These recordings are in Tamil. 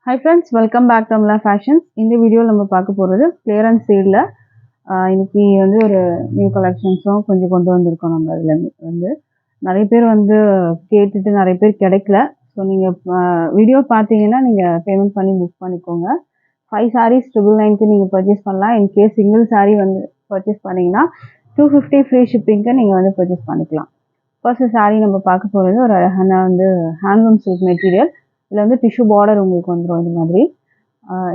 Hi friends, welcome back to Amla Fashions. இந்த வீடியோவில் நம்ம பார்க்க போகிறது கிளியரன்ஸ் சேலில் இன்னைக்கு வந்து ஒரு நியூ கலெக்ஷன்ஸும் கொஞ்சம் கொண்டு வந்திருக்கோம். நம்ம அதில் வந்து நிறைய பேர் வந்து கேட்டுட்டு நிறைய பேர் கிடைக்கல. ஸோ நீங்கள் வீடியோ பார்த்தீங்கன்னா நீங்கள் பேமெண்ட் பண்ணி புக் பண்ணிக்கோங்க. 5 sarees 999க்கு நீங்கள் பர்ச்சேஸ் பண்ணலாம். இன்கேஸ் சிங்கிள் saree வந்து பர்ச்சேஸ் பண்ணிங்கன்னா 250 ஃப்ரீ ஷிப்பிங்க்கு நீங்கள் வந்து பர்ச்சேஸ் பண்ணிக்கலாம். ஃபர்ஸ்ட் saree நம்ம பார்க்க போகிறது ஒரு அழகான வந்து ஹேண்ட்லூம் சில்க் மெட்டீரியல். இதில் வந்து டிஷ்யூ பார்டர் உங்களுக்கு வந்துடும். இந்த மாதிரி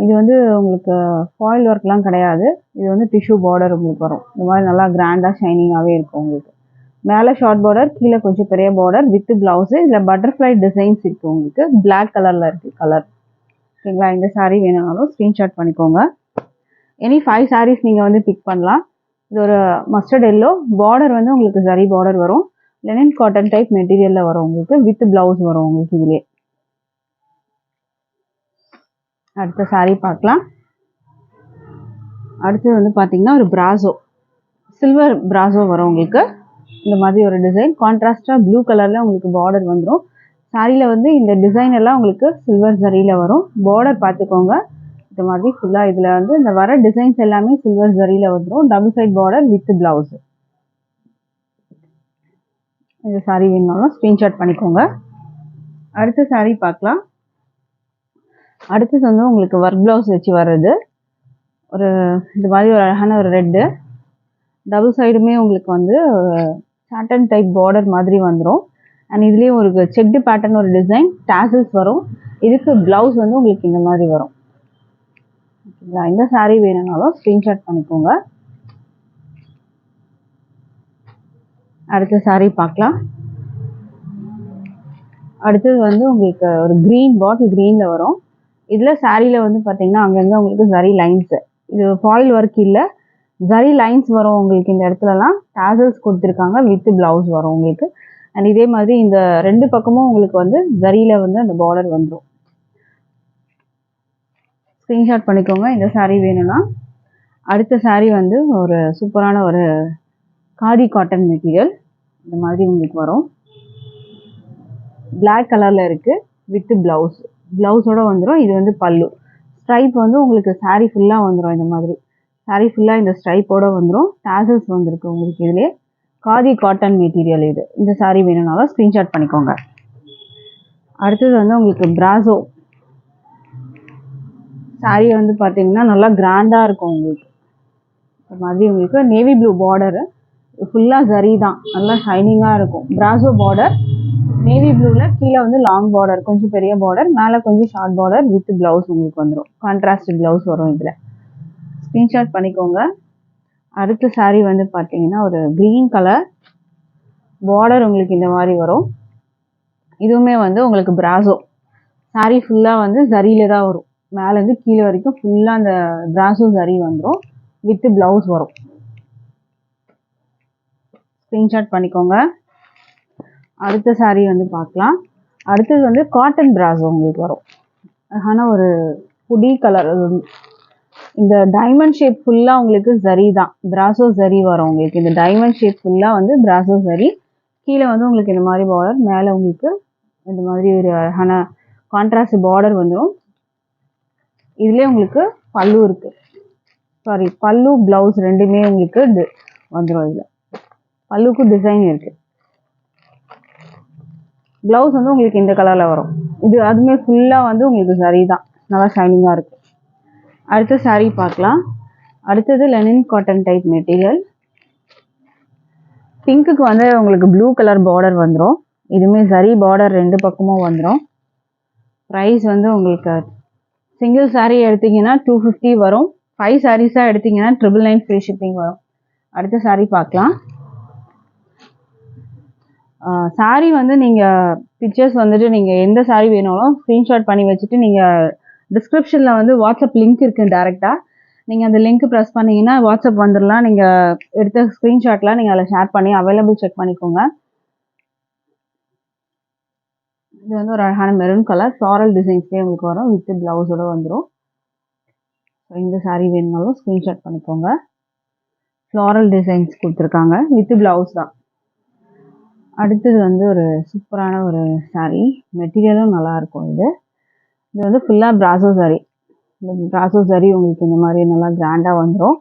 இது வந்து உங்களுக்கு ஃபாயில் ஒர்க்லாம் கிடையாது. இது வந்து டிஷ்யூ பார்டர் உங்களுக்கு வரும். இந்த மாதிரி நல்லா கிராண்டாக ஷைனிங்காகவே இருக்கும். உங்களுக்கு மேலே ஷார்ட் பார்டர், கீழே கொஞ்சம் பெரிய பார்டர் வித் ப்ளவுஸு. இதில் பட்டர்ஃப்ளை டிசைன்ஸ் இருக்குது. உங்களுக்கு பிளாக் கலரில் இருக்குது கலர். ஓகேங்களா? இந்த saree வேணும்னாலும் ஸ்க்ரீன்ஷாட் பண்ணிக்கோங்க. எனி 5 sarees நீங்கள் வந்து பிக் பண்ணலாம். இது ஒரு மஸ்டர்ட் எல்லோ பார்டர் வந்து உங்களுக்கு ஜரி பார்டர் வரும். லெனின் காட்டன் டைப் மெட்டீரியலில் வரும். உங்களுக்கு வித் ப்ளவுஸ் வரும் உங்களுக்கு இதிலே. அடுத்த saree பார்க்கலாம். அடுத்தது வந்து பார்த்தீங்கன்னா ஒரு பிராசோ, சில்வர் பிராசோ வரும் உங்களுக்கு. இந்த மாதிரி ஒரு டிசைன் கான்ட்ராஸ்டாக ப்ளூ கலரில் உங்களுக்கு பார்டர் வந்துடும். சாரியில் வந்து இந்த டிசைன் எல்லாம் உங்களுக்கு சில்வர் ஜரியில் வரும். பார்டர் பார்த்துக்கோங்க. இந்த மாதிரி ஃபுல்லாக இதில் வந்து இந்த வர டிசைன்ஸ் எல்லாமே சில்வர் ஜரியில் வந்துடும். Double side border with blouse. இந்த saree வேணும்னாலும் ஸ்க்ரீன்ஷாட் பண்ணிக்கோங்க. அடுத்த saree பார்க்கலாம். அடுத்தது வந்து உங்களுக்கு ஒர்க் ப்ளவுஸ் வச்சு வர்றது. ஒரு இந்த மாதிரி ஒரு அழகான ஒரு ரெட்டு டபுள் சைடுமே உங்களுக்கு வந்து சாட்டன் டைப் பார்டர் மாதிரி வந்துடும். அண்ட் இதுலேயே ஒரு செக்டு பேட்டர்ன் ஒரு டிசைன் டாசல்ஸ் வரும். இதுக்கு ப்ளவுஸ் வந்து உங்களுக்கு இந்த மாதிரி வரும். ஓகேங்களா? இந்த saree வேணும்னாலும் ஸ்க்ரீன்ஷாட் பண்ணிக்கோங்க. அடுத்த saree பார்க்கலாம். அடுத்தது வந்து உங்களுக்கு ஒரு க்ரீன் பாட்டில் க்ரீனில் வரும். இதில் சாரியில் வந்து பார்த்தீங்கன்னா அங்கங்கே உங்களுக்கு ஜரி லைன்ஸு, இது ஃபாயில் ஒர்க் இல்லை, ஜரி லைன்ஸ் வரும் உங்களுக்கு. இந்த இடத்துலலாம் டாசல்ஸ் கொடுத்துருக்காங்க வித் ப்ளவுஸ் வரும் உங்களுக்கு. அண்ட் இதே மாதிரி இந்த ரெண்டு பக்கமும் உங்களுக்கு வந்து ஜரியில் வந்து அந்த பார்டர் வந்துடும். ஸ்க்ரீன்ஷாட் பண்ணிக்கோங்க இந்த saree வேணும்னா. அடுத்த saree வந்து ஒரு சூப்பரான ஒரு காதி காட்டன் மெட்டீரியல். இந்த மாதிரி உங்களுக்கு வரும். பிளாக் கலரில் இருக்குது வித் ப்ளவுஸ், ப்ளவுஸோடு வந்துடும். இது வந்து பல்லு ஸ்ட்ரைப் வந்து உங்களுக்கு saree ஃபுல்லாக வந்துடும். இந்த மாதிரி saree ஃபுல்லாக இந்த ஸ்ட்ரைப்போடு வந்துடும். டாசல்ஸ் வந்துருக்கு உங்களுக்கு. இதிலே காதி காட்டன் மெட்டீரியல் இது. இந்த saree வேணும்னாலும் ஸ்க்ரீன்ஷாட் பண்ணிக்கோங்க. அடுத்தது வந்து உங்களுக்கு பிராசோ saree வந்து பார்த்தீங்கன்னா நல்லா கிராண்டாக இருக்கும் உங்களுக்கு. இந்த மாதிரி உங்களுக்கு நேவி ப்ளூ பார்டரு ஃபுல்லாக ஜரி தான், நல்லா ஷைனிங்காக இருக்கும். பிராசோ பார்டர் நேவி ப்ளூவில் கீழே வந்து லாங் பார்டர், கொஞ்சம் பெரிய பார்டர், மேலே கொஞ்சம் ஷார்ட் பார்டர் வித் ப்ளவுஸ் உங்களுக்கு வந்துடும். கான்ட்ராஸ்ட் ப்ளவுஸ் வரும் இதில். ஸ்க்ரீன்ஷாட் பண்ணிக்கோங்க. அடுத்த saree வந்து பார்த்தீங்கன்னா ஒரு க்ரீன் கலர் பார்டர் உங்களுக்கு இந்த மாதிரி வரும். இதுவுமே வந்து உங்களுக்கு பிராசோ saree ஃபுல்லாக வந்து ஜரியில் தான் வரும். மேலேருந்து கீழே வரைக்கும் ஃபுல்லாக அந்த பிராசோ ஜரி வந்துடும் வித் ப்ளவுஸ் வரும். ஸ்க்ரீன்ஷாட் பண்ணிக்கோங்க. அடுத்த saree வந்து பார்க்கலாம். அடுத்தது வந்து காட்டன் பிராசோ உங்களுக்கு வரும். ஆனால் ஒரு புடி கலர், இந்த டைமண்ட் ஷேப் ஃபுல்லாக உங்களுக்கு ஜரி தான், பிராசோ ஜரி வரும் உங்களுக்கு. இந்த டைமண்ட் ஷேப் ஃபுல்லாக வந்து பிராசோ ஜரி. கீழே வந்து உங்களுக்கு இந்த மாதிரி பார்டர், மேலே உங்களுக்கு இந்த மாதிரி ஒரு அழகான கான்ட்ராஸ்ட் பார்டர் வந்துடும். இதுலேயே உங்களுக்கு பல்லு இருக்குது, சாரி பல்லு ப்ளவுஸ் ரெண்டுமே உங்களுக்கு வந்துடும். இதில் பல்லுக்கு டிசைன் இருக்குது. ப்ளவுஸ் வந்து உங்களுக்கு இந்த கலரில் வரும். இது அதுவுமே ஃபுல்லாக வந்து உங்களுக்கு ஜரி தான், நல்லா ஷைனிங்காக இருக்குது. அடுத்த saree பார்க்கலாம். அடுத்தது லெனின் காட்டன் டைப் மெட்டீரியல். பிங்க்குக்கு வந்து உங்களுக்கு ப்ளூ கலர் பார்டர் வந்துடும். இதுவுமே ஜரி பார்டர் ரெண்டு பக்கமும் வந்துடும். ப்ரைஸ் வந்து உங்களுக்கு சிங்கிள் saree எடுத்திங்கன்னா 250 வரும். 5 sarees-ஆக எடுத்திங்கன்னா 999 ஃப்ரீ ஷிப்பிங் வரும். அடுத்த saree பார்க்கலாம். saree வந்து நீங்கள் பிக்சர்ஸ் வந்துட்டு நீங்கள் எந்த saree வேணாலும் ஸ்க்ரீன்ஷாட் பண்ணி வச்சுட்டு நீங்கள் டிஸ்கிரிப்ஷனில் வந்து வாட்ஸ்அப் லிங்க் இருக்குது. டேரெக்டாக நீங்கள் அந்த லிங்க் ப்ரெஸ் பண்ணிங்கன்னா வாட்ஸ்அப் வந்துடலாம். நீங்கள் எடுத்த ஸ்க்ரீன்ஷாட்லாம் நீங்கள் அதில் ஷேர் பண்ணி அவைலபிள் செக் பண்ணிக்கோங்க. இது வந்து ஒரு அழகான மெரூன் கலர் ஃப்ளாரல் டிசைன்ஸ்லேயே உங்களுக்கு வரும் வித் ப்ளவுஸோடு வந்துடும். ஸோ இந்த saree வேணுனாலும் ஸ்க்ரீன்ஷாட் பண்ணிக்கோங்க. ஃப்ளாரல் டிசைன்ஸ் கொடுத்துருக்காங்க வித் ப்ளவுஸ் தான். அடுத்தது வந்து ஒரு சூப்பரான ஒரு saree, மெட்டீரியலும் நல்லாயிருக்கும். இது இது வந்து ஃபுல்லாக பிராசோ சாரி. இந்த பிராசோ சாரி உங்களுக்கு இந்த மாதிரி நல்லா கிராண்டாக வந்துடும்.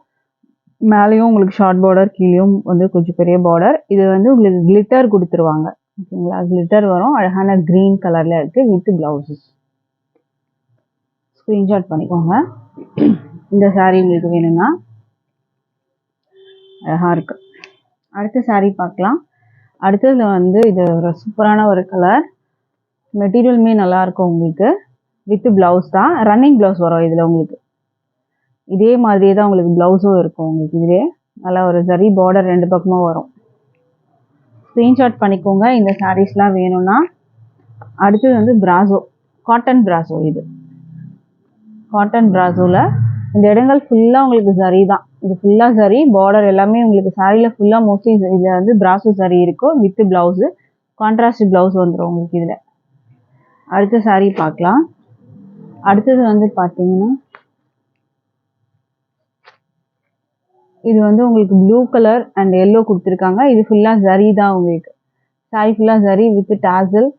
மேலேயும் உங்களுக்கு ஷார்ட் பார்டர், கீழேயும் வந்து கொஞ்சம் பெரிய பார்டர். இது வந்து உங்களுக்கு கிளிட்டர் கொடுத்துருவாங்க. ஓகேங்களா, கிளிட்டர் வரும். அழகான க்ரீன் கலரில் இருக்குது வித் ப்ளவுஸஸ். ஸ்க்ரீன்ஷாட் பண்ணிக்கோங்க. இந்த சாரீ உங்களுக்கு வேணும்னா அழகாக இருக்குது. அடுத்த சாரீ பார்க்கலாம். அடுத்தது வந்து இது ஒரு சூப்பரான ஒரு கலர். மெட்டீரியலுமே நல்லாயிருக்கும் உங்களுக்கு. வித் ப்ளவுஸ் தான், ரன்னிங் ப்ளவுஸ் வரும் இதில் உங்களுக்கு. இதே மாதிரியே தான் உங்களுக்கு ப்ளவுஸும் இருக்கும் உங்களுக்கு. இதிலே நல்லா ஒரு ஜரி பார்டர் 2 பக்கமும் வரும். ஸ்க்ரீன்ஷாட் பண்ணிக்கோங்க இந்த சாரீஸ்லாம் வேணும்னா. அடுத்தது வந்து பிராசோ, காட்டன் பிராசோ. இது காட்டன் பிராசோவில் இந்த இடங்கள் ஃபுல்லாக உங்களுக்கு ஜரி தான். இது ஃபுல்லாக ஜரி பார்டர் எல்லாமே உங்களுக்கு சாரியில் ஃபுல்லாக மோஸ்ட்லி இதில் வந்து பிராசோ ஜரி இருக்கும் வித் ப்ளவுஸு. கான்ட்ராஸ்ட் ப்ளவுஸ் வந்துடும் உங்களுக்கு இதில். அடுத்த சாரீ பார்க்கலாம். அடுத்தது வந்து பார்த்தீங்கன்னா இது வந்து உங்களுக்கு ப்ளூ கலர் அண்ட் எல்லோ கொடுத்துருக்காங்க. இது ஃபுல்லாக ஜரி தான் உங்களுக்கு. சாரி ஃபுல்லாக ஜரி வித் டாசல்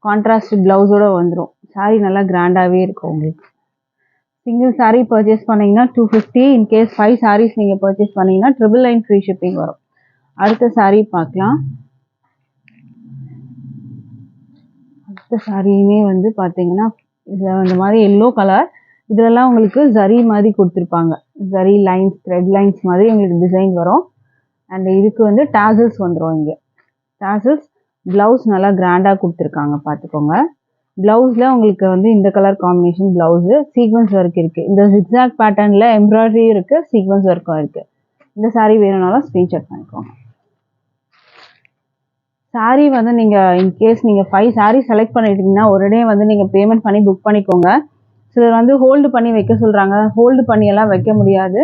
கான்ட்ராஸ்ட் ப்ளவுஸோடு வந்துடும். சாரி நல்லா கிராண்டாகவே இருக்கும் உங்களுக்கு. சிங்கிள் சாரீ பர்ச்சேஸ் பண்ணிங்கன்னா 250. இன்கேஸ் 5 சாரீஸ் நீங்கள் பர்ச்சேஸ் பண்ணிங்கன்னா 999 ஃப்ரீ ஷிப்பிங் வரும். அடுத்த சாரீ பார்க்கலாம். அடுத்த சாரியுமே வந்து பார்த்தீங்கன்னா இந்த மாதிரி எல்லோ கலர். இதெல்லாம் உங்களுக்கு ஜரி மாதிரி கொடுத்துருப்பாங்க. ஜரி லைன்ஸ், த்ரெட் லைன்ஸ் மாதிரி உங்களுக்கு டிசைன் வரும். அண்ட் இதுக்கு வந்து டாசல்ஸ் வந்துடும். இங்கே டாசல்ஸ் ப்ளவுஸ் நல்லா கிராண்டாக கொடுத்துருக்காங்க பார்த்துக்கோங்க. ப்ளவுஸில் உங்களுக்கு வந்து இந்த colour combination blouse, sequence work இருக்குது. இந்த ஜிக்ஸாக் பேட்டர்னில் எம்ப்ராய்டரியும் இருக்குது, சீக்வன்ஸ் ஒர்க்கும் இருக்குது. இந்த சாரீ வேணும்னாலும் ஸ்க்ரீன்ஷாட் பண்ணிக்கோங்க. சாரீ வந்து நீங்கள் இன்கேஸ் நீங்கள் 5 சாரீ செலக்ட் பண்ணிட்டீங்கன்னா உடனே வந்து நீங்கள் பேமெண்ட் பண்ணி புக் பண்ணிக்கோங்க. சிலர் வந்து ஹோல்டு பண்ணி வைக்க சொல்கிறாங்க. ஹோல்டு பண்ணியெல்லாம் வைக்க முடியாது.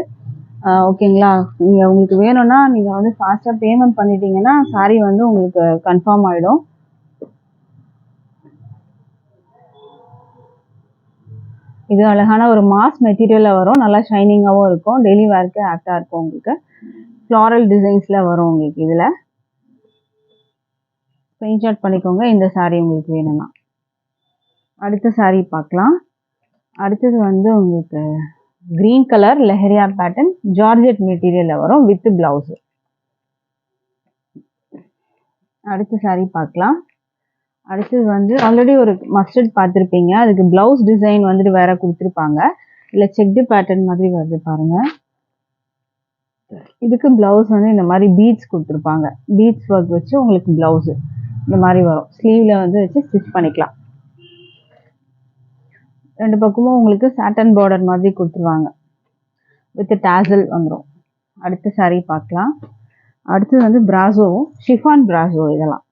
ஓகேங்களா, நீங்கள் உங்களுக்கு வேணும்னா நீங்கள் வந்து ஃபாஸ்ட்டாக பேமெண்ட் பண்ணிட்டீங்கன்னா சாரீ வந்து உங்களுக்கு கன்ஃபார்ம் ஆகிடும். இது அழகான ஒரு மாஸ் மெட்டீரியலில் வரும். நல்லா ஷைனிங்காகவும் இருக்கும். டெய்லி வேர்க்கு ஆப்டாக இருக்கும் உங்களுக்கு. ஃப்ளாரல் டிசைன்ஸில் வரும் உங்களுக்கு. இதில் ஸ்க்ரீன்ஷாட் பண்ணிக்கோங்க இந்த சாரீ உங்களுக்கு வேணும்னா. அடுத்த சாரீ பார்க்கலாம். அடுத்தது வந்து உங்களுக்கு green colour leheriya pattern georgette மெட்டீரியலில் வரும் வித் ப்ளவுஸு. அடுத்த சாரீ பார்க்கலாம். அடுத்தது வந்து ஆல்ரெடி ஒரு மஸ்டர்ட் பார்த்துருப்பீங்க. அதுக்கு ப்ளவுஸ் டிசைன் வந்துட்டு வேறு கொடுத்துருப்பாங்க. இல்லை செக்டு பேட்டர்ன் மாதிரி வருது பாருங்கள். இதுக்கு ப்ளவுஸ் வந்து இந்த மாதிரி பீட்ஸ் கொடுத்துருப்பாங்க. பீட்ஸ் ஒர்க் வச்சு உங்களுக்கு ப்ளவுஸு இந்த மாதிரி வரும். ஸ்லீவில் வந்து வச்சு ஸ்டிச் பண்ணிக்கலாம். 2 பக்கமும் உங்களுக்கு சாட்டன் பார்டர் மாதிரி கொடுத்துருவாங்க. வித் டாசல் வந்துடும். அடுத்த சாரீ பார்க்கலாம். அடுத்தது வந்து பிராசோவும் ஷிஃபான் பிராசோ. இதெல்லாம்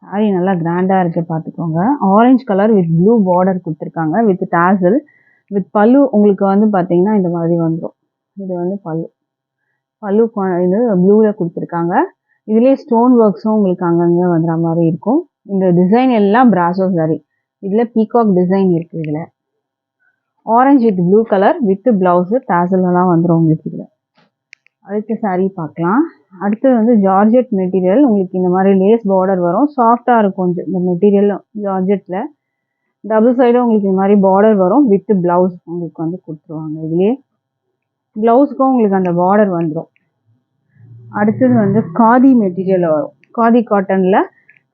சாரீ நல்லா கிராண்டாக இருக்குது பார்த்துக்கோங்க. Orange colour with blue border கொடுத்துருக்காங்க வித் டாசல் வித் பல்லு. உங்களுக்கு வந்து பார்த்தீங்கன்னா இந்த மாதிரி வந்துடும். இது வந்து பல்லு இது ப்ளூவில் கொடுத்துருக்காங்க. இதுலேயே ஸ்டோன் ஒர்க்ஸும் உங்களுக்கு அங்கங்கே வந்துடுற மாதிரி இருக்கும். இந்த டிசைன் எல்லாம் பிராசோ சாரீ. இதில் பீகாக் டிசைன் இருக்குது. இதில் orange with blue colour with blouse டாசல்லாம் வந்துடும் உங்களுக்கு. இதில் அடுத்த சாரீ பார்க்கலாம். அடுத்தது வந்து ஜார்ஜெட் மெட்டீரியல். உங்களுக்கு இந்த மாதிரி லேஸ் பார்டர் வரும். சாஃப்டாக இருக்கும் கொஞ்சம் இந்த மெட்டீரியல். ஜார்ஜெட்டில் டபுள் சைடும் உங்களுக்கு இந்த மாதிரி பார்டர் வரும் வித் ப்ளவுஸ் உங்களுக்கு வந்து கொடுத்துருவாங்க. இதுலேயே ப்ளவுஸுக்கும் உங்களுக்கு அந்த பார்டர் வந்துடும். அடுத்தது வந்து காதி மெட்டீரியல் வரும். காதி காட்டனில்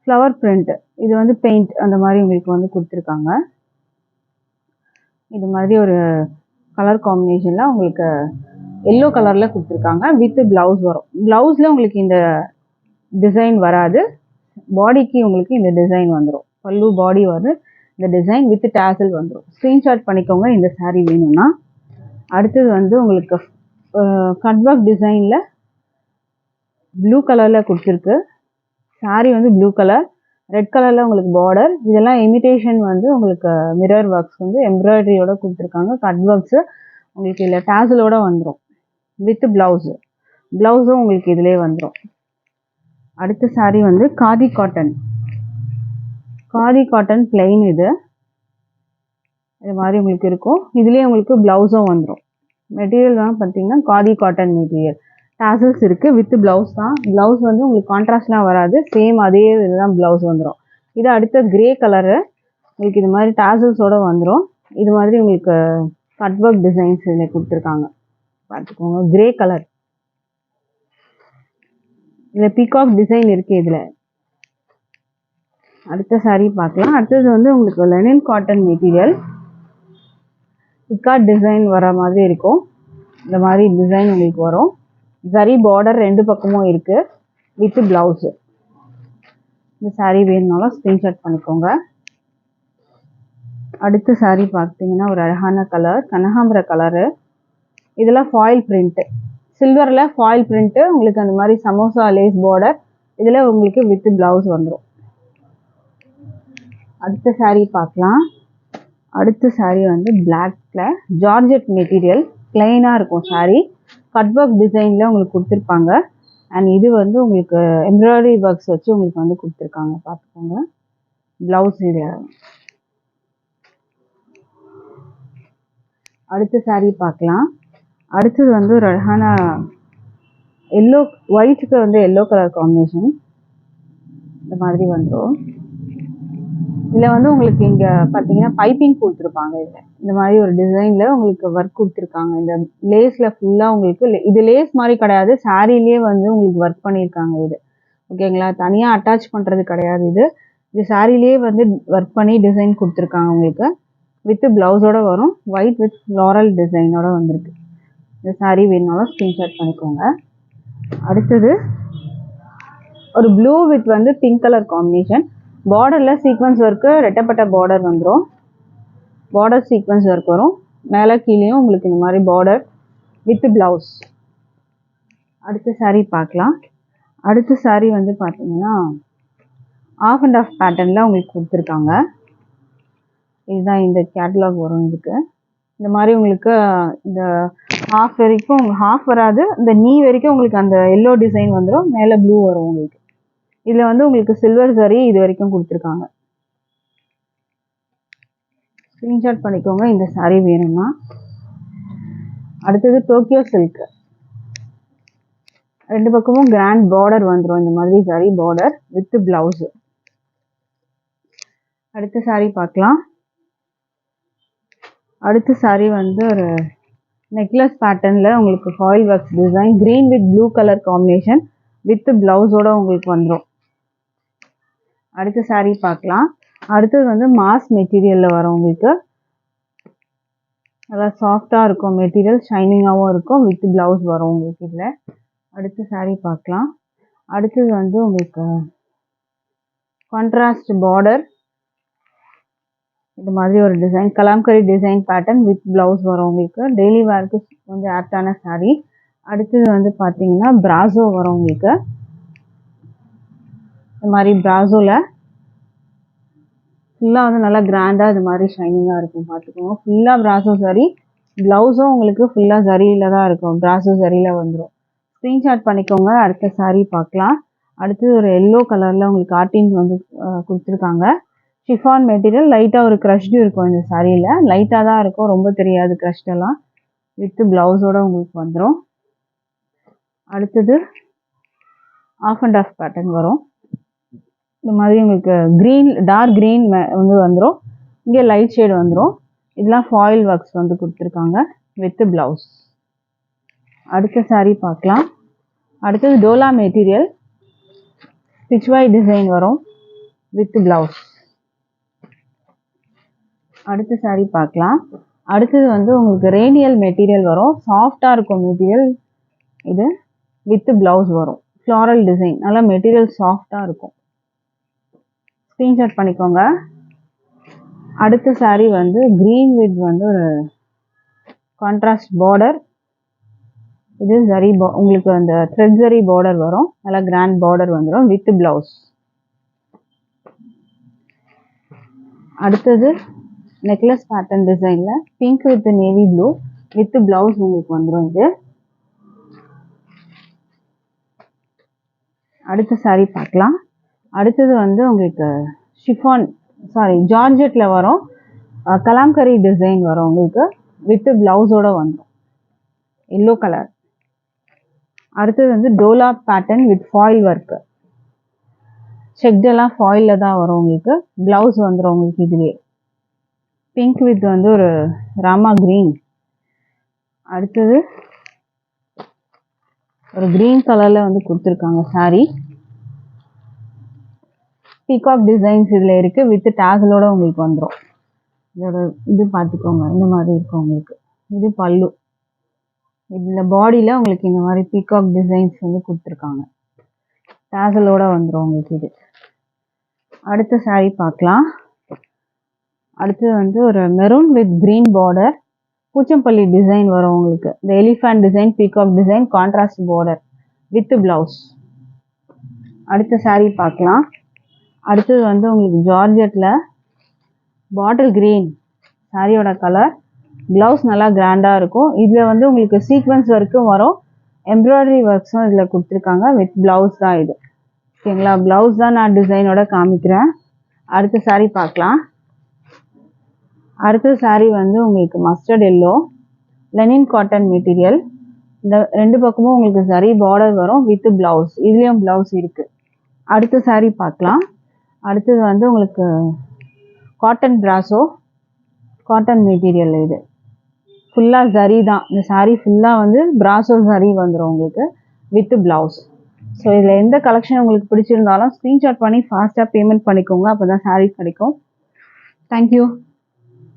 ஃப்ளவர் பிரிண்ட். இது வந்து பெயிண்ட் அந்த மாதிரி உங்களுக்கு வந்து கொடுத்துருக்காங்க. இது மாதிரி ஒரு கலர் காம்பினேஷனில் உங்களுக்கு எல்லோ கலரில் கொடுத்துருக்காங்க வித் ப்ளவுஸ் வரும். ப்ளவுஸில் உங்களுக்கு இந்த டிசைன் வராது. பாடிக்கு உங்களுக்கு இந்த டிசைன் வந்துடும். பல்லு பாடி வந்து இந்த டிசைன் வித் டாசல் வந்துடும். ஸ்க்ரீன்ஷாட் பண்ணிக்கோங்க இந்த சாரீ வேணும்னா. அடுத்தது வந்து உங்களுக்கு கட் ஒர்க் டிசைனில் ப்ளூ கலரில் கொடுத்துருக்கு. சாரீ வந்து ப்ளூ கலர், ரெட் கலரில் உங்களுக்கு பார்டர். இதெல்லாம் இமிட்டேஷன் வந்து உங்களுக்கு மிரர் ஒர்க்ஸ் வந்து எம்ப்ராய்டரியோட கொடுத்துருக்காங்க. கட் ஒர்க்ஸு உங்களுக்கு இல்லை டாசலோடு வந்துடும் வித் ப்ளவுஸு. ப்ளவுஸும் உங்களுக்கு இதிலே வந்துடும். அடுத்த சாரீ வந்து khadi cotton. Khadi cotton plain. இது மாதிரி உங்களுக்கு இருக்கும். இதுலேயே உங்களுக்கு ப்ளவுஸும் வந்துடும். மெட்டீரியல் தான் பார்த்தீங்கன்னா காதி காட்டன் மெட்டீரியல். டாசல்ஸ் இருக்குது வித் ப்ளவுஸ் தான். ப்ளவுஸ் வந்து உங்களுக்கு கான்ட்ராஸ்ட்லாம் வராது. சேம் அதே இதுதான் ப்ளவுஸ் வந்துடும். இது அடுத்த கிரே கலரு. உங்களுக்கு இது மாதிரி டாசல்ஸோட வந்துடும். இது மாதிரி உங்களுக்கு கட் ஒர்க் டிசைன்ஸ் இதில் கொடுத்துருக்காங்க, பார்த்துக்கோங்க. கிரே கலர், இதில் பீகாக் டிசைன் இருக்குது இதில். அடுத்த சாரீ பார்க்கலாம். அடுத்தது வந்து உங்களுக்கு லெனின் காட்டன் மெட்டீரியல், பிகாட் டிசைன் வர மாதிரி இருக்கும். இந்த மாதிரி டிசைன் உங்களுக்கு வரும். ஜரி பார்டர் 2 பக்கமும் இருக்குது வித் ப்ளவுஸு. இந்த சாரீ வேணும்னாலும் ஸ்க்ரீன்ஷாட் பண்ணிக்கோங்க. அடுத்த சாரீ பார்த்தீங்கன்னா ஒரு அழகான கலர், கனகாம்பர கலரு. இதெல்லாம் ஃபாயில் பிரிண்ட்டு, சில்வரில் ஃபாயில் பிரிண்ட்டு. உங்களுக்கு அந்த மாதிரி சமோசா லேஸ் பார்டர். இதில் உங்களுக்கு வித் ப்ளவுஸ் வந்துடும். அடுத்த சாரீ பார்க்கலாம். அடுத்த சாரீ வந்து பிளாக்ல ஜார்ஜெட் மெட்டீரியல், பிளெயினாக இருக்கும் சாரீ. கட் ஒர்க் டிசைனில் உங்களுக்கு கொடுத்துருப்பாங்க. அண்ட் இது வந்து உங்களுக்கு எம்ப்ராய்டரி ஒர்க்ஸ் வச்சு உங்களுக்கு வந்து கொடுத்துருக்காங்க, பார்த்துக்கோங்க. ப்ளவுஸ் இது. அடுத்த சாரீ பார்க்கலாம். அடுத்தது வந்து ஒரு அழகான எல்லோ, ஒயிட்டுக்கு வந்து எல்லோ கலர் காம்பினேஷன். இந்த மாதிரி வந்துடும். இதில் வந்து உங்களுக்கு இங்கே பார்த்தீங்கன்னா பைப்பிங் கொடுத்துருப்பாங்க. இதில் இந்த மாதிரி ஒரு டிசைனில் உங்களுக்கு ஒர்க் கொடுத்துருக்காங்க. இந்த லேஸில் ஃபுல்லாக உங்களுக்கு இது லேஸ் மாதிரி கிடையாது, சாரீலேயே வந்து உங்களுக்கு ஒர்க் பண்ணியிருக்காங்க இது. ஓகேங்களா, தனியாக அட்டாச் பண்ணுறது கிடையாது. இது சாரீலேயே வந்து ஒர்க் பண்ணி டிசைன் கொடுத்துருக்காங்க உங்களுக்கு. வித் ப்ளவுஸோட வரும். ஒயிட் வித் ஃப்ளாரல் டிசைனோட வந்திருக்கு. இந்த சாரீ வேணுனாலும் ஸ்க்ரீன்ஷாட் பண்ணிக்கோங்க. அடுத்தது ஒரு ப்ளூ வித் வந்து பிங்க் கலர் காம்பினேஷன். பார்டரில் சீக்வன்ஸ் ஒர்க்கு, ரெட்டப்பட்ட பார்டர் வந்துடும். பார்டர் சீக்வன்ஸ் ஒர்க் வரும். மேலே கீழேயும் உங்களுக்கு இந்த மாதிரி பார்டர் வித் ப்ளவுஸ். அடுத்த சாரீ பார்க்கலாம். அடுத்த சாரீ வந்து பார்த்தீங்கன்னா ஆஃப் அண்ட் ஆஃப் பேட்டர்னில் உங்களுக்கு கொடுத்துருக்காங்க. இதுதான் இந்த கேட்டலாக் வரும். இதுக்கு இந்த மாதிரி உங்களுக்கு இந்த ஹாஃப் வரைக்கும், ஹாஃப் வராது, இந்த நீ வரைக்கும் உங்களுக்கு அந்த எல்லோ டிசைன் வந்துடும். மேலே ப்ளூ வரும் உங்களுக்கு. இதில் வந்து உங்களுக்கு சில்வர் சரி இது வரைக்கும் கொடுத்துருக்காங்க. ஸ்க்ரீன்ஷாட் பண்ணிக்கோங்க இந்த சாரீ வேணும்னா. அடுத்தது டோக்கியோ சில்க், 2 பக்கமும் கிராண்ட் பார்டர் வந்துடும். இந்த மாதிரி சரி பார்டர் வித் ப்ளவுஸு. அடுத்த சாரீ பார்க்கலாம். அடுத்த சாரீ வந்து ஒரு நெக்லஸ் பேட்டர்னில் உங்களுக்கு foil works design, green with blue colour combination with ப்ளவுஸோட உங்களுக்கு வந்துடும். அடுத்த சாரீ பார்க்கலாம். அடுத்தது வந்து மாஸ் மெட்டீரியலில் வரும். உங்களுக்கு நல்லா சாஃப்டாக இருக்கும் மெட்டீரியல், ஷைனிங்காகவும் இருக்கும். வித் ப்ளவுஸ் வரும் உங்களுக்கு இதில். அடுத்த சாரீ பார்க்கலாம். அடுத்தது வந்து உங்களுக்கு கான்ட்ராஸ்ட் பார்டர், இது மாதிரி ஒரு design, Kalamkari design pattern with blouse வரும் உங்களுக்கு. டெய்லி வேர்க்கு கொஞ்சம் ஆப்டான சாரீ. அடுத்தது வந்து பார்த்தீங்கன்னா பிராசோ வரும் உங்களுக்கு. இந்த மாதிரி பிராசோவில் ஃபுல்லாக வந்து நல்லா கிராண்டாக இது மாதிரி ஷைனிங்காக இருக்கும், பார்த்துக்கோங்க. ஃபுல்லாக பிராசோ சாரீ. ப்ளவுஸும் உங்களுக்கு ஃபுல்லாக சரியில் தான் இருக்கும், பிராசோ சரியில் வந்துடும். ஸ்க்ரீன்ஷாட் பண்ணிக்கோங்க. அடுத்த சாரீ பார்க்கலாம். அடுத்தது ஒரு எல்லோ கலரில் உங்களுக்கு காட்டின் வந்து கொடுத்துருக்காங்க. ஷிஃபான் மெட்டீரியல், லைட்டாக ஒரு க்ரஷ்டு இருக்கும் இந்த சாரியில். லைட்டாக தான் இருக்கும், ரொம்ப தெரியாது க்ரஷ்டெல்லாம். வித் ப்ளவுஸோட உங்களுக்கு வந்துடும். அடுத்தது ஆஃப் அண்ட் ஆஃப் பேட்டர்ன் வரும். இந்த மாதிரி உங்களுக்கு க்ரீன், டார்க் க்ரீன் வந்து வந்துடும். இங்கே லைட் ஷேடு வந்துடும். இதெல்லாம் ஃபாயில் ஒர்க்ஸ் வந்து கொடுத்துருக்காங்க வித் ப்ளவுஸ். அடுத்த சாரீ பார்க்கலாம். அடுத்தது டோலா மெட்டீரியல், ஸ்டிச்வாய் டிசைன் வரும் வித் ப்ளவுஸ். அடுத்த சாரீ பார்க்கலாம். அடுத்தது வந்து உங்களுக்கு ரேனியல் மெட்டீரியல் வரும், சாஃப்டாக இருக்கும் மெட்டீரியல். இது வித் ப்ளவுஸ் வரும், ஃப்ளாரல் டிசைன், நல்லா மெட்டீரியல் சாஃப்டாக இருக்கும். ஸ்க்ரீன்ஷாட் பண்ணிக்கோங்க. அடுத்த சாரீ வந்து க்ரீன் வித் வந்து ஒரு கான்ட்ராஸ்ட் பார்டர். இது சரி உங்களுக்கு அந்த த்ரெட் சரி பார்டர் வரும், நல்லா கிராண்ட் பார்டர் வந்துடும் வித் ப்ளவுஸ். அடுத்தது நெக்லஸ் பேட்டர்ன் டிசைனில் pink with navy blue with blouse உங்களுக்கு வந்துடும் இது. அடுத்த சாரீ பார்க்கலாம். அடுத்தது வந்து உங்களுக்கு ஷிஃபான் ஜார்ஜெட்டில் வரும், கலாம்கரி டிசைன் வரும் உங்களுக்கு வித் ப்ளவுஸோட வந்துடும், எல்லோ கலர். அடுத்தது வந்து டோலா பேட்டர்ன் வித் ஃபாயில் ஒர்க்கு, செக்டெல்லாம் ஃபாயிலில் தான் வரும் உங்களுக்கு. ப்ளவுஸ் வந்துடும் உங்களுக்கு இதுலேயே. பிங்க் வித் வந்து ஒரு ராமா கிரீன். அடுத்தது ஒரு கிரீன் கலரில் வந்து கொடுத்துருக்காங்க சாரீ. பீகாக் டிசைன்ஸ் இதில் இருக்குது. வித் டேசலோட உங்களுக்கு வந்துடும். இதோட இது பார்த்துக்கோங்க, இந்த மாதிரி இருக்கும் உங்களுக்கு. இது பல்லு. இதில் பாடியில் உங்களுக்கு இந்த மாதிரி பீகாக் டிசைன்ஸ் வந்து கொடுத்துருக்காங்க. டேசலோட வந்துடும் உங்களுக்கு இது. அடுத்த சாரீ பார்க்கலாம். அடுத்தது வந்து ஒரு maroon with green border, Pochampally design வரும் உங்களுக்கு. இந்த elephant design, peacock design, contrast border with blouse. அடுத்த சாரீ பார்க்கலாம். அடுத்தது வந்து உங்களுக்கு ஜார்ஜெட்டில் பாட்டில் கிரீன் சாரியோட கலர். ப்ளவுஸ் நல்லா கிராண்டாக இருக்கும். இதில் வந்து உங்களுக்கு சீக்வன்ஸ் ஒர்க்கும் வரும், எம்ப்ராய்டரி ஒர்க்ஸும் இதில் கொடுத்துருக்காங்க. வித் ப்ளவுஸ் தான் இது. ஓகேங்களா, ப்ளவுஸ் தான் நான் டிசைனோட காமிக்கிறேன். அடுத்த சாரீ பார்க்கலாம். அடுத்த சாரீ வந்து உங்களுக்கு mustard yellow, Lenin cotton material. இந்த ரெண்டு பக்கமும் உங்களுக்கு சரி பார்டர் வரும் வித் ப்ளவுஸ். இதுலேயும் ப்ளவுஸ் இருக்குது. அடுத்த சாரீ பார்க்கலாம். அடுத்தது வந்து உங்களுக்கு காட்டன் பிராசோ, காட்டன் மெட்டீரியல். இது ஃபுல்லாக சரி தான். இந்த சாரீ ஃபுல்லாக வந்து பிராசோ சரி வந்துடும் உங்களுக்கு வித் ப்ளவுஸ். ஸோ இதில் எந்த கலெக்ஷன் உங்களுக்கு பிடிச்சிருந்தாலும் ஸ்க்ரீன்ஷாட் பண்ணி ஃபாஸ்ட்டாக பேமெண்ட் பண்ணிக்கோங்க, அப்போ தான் சாரீஸ் கிடைக்கும். தேங்க்யூ.